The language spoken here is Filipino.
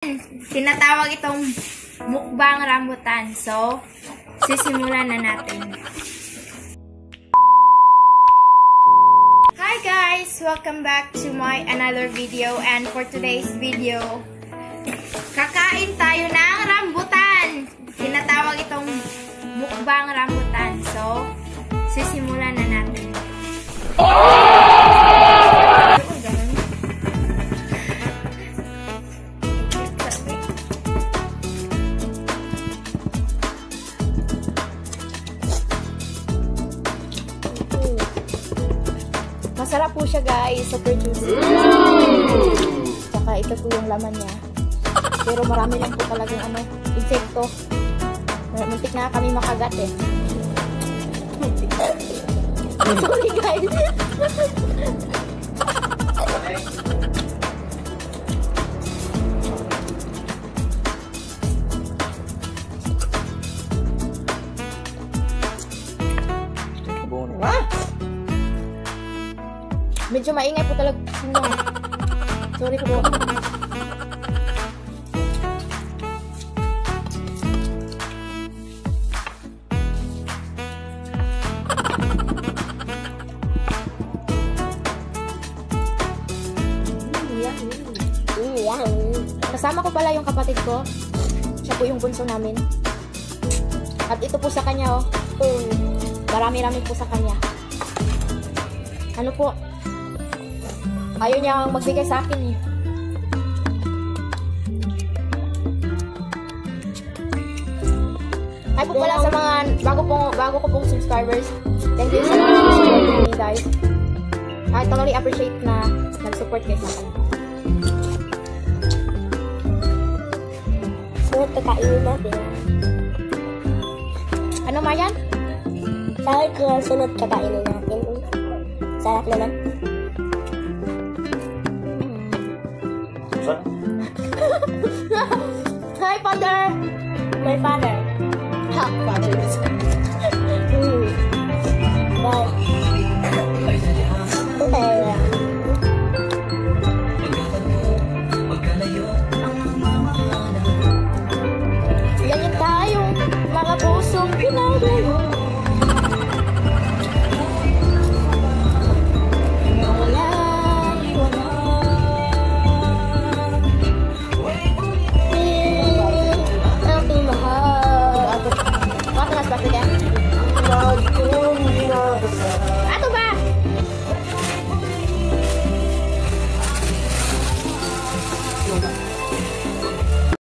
Tinatawag itong mukbang rambutan. So, sisimulan na natin. Hi guys! Welcome back to my another video. And for today's video, kakain tayo ng rambutan. Tinatawag itong mukbang rambutan. So, sisimulan na natin. Masarap po siya guys, super juicy. Tsaka ito po yung laman niya. Pero marami lang po talagang insekto. Muntik na kami makagat eh. Sorry guys. Medyo maingay po talaga. Sorry po. Kasama ko pala yung kapatid ko. Siya po yung bunso namin. At ito po sa kanya oh. Marami-rami po sa kanya. Ano po? Ayaw niya magbigay sa akin eh. Ay po pala sa mga bago ko pong subscribers. Thank you so much for supporting me guys. I totally appreciate na nag-support kayo sa akin. Sunod kakainin natin. Ano Mayan? Sabi ko sunod kakainin natin. Sarap naman. Hi, father! My father.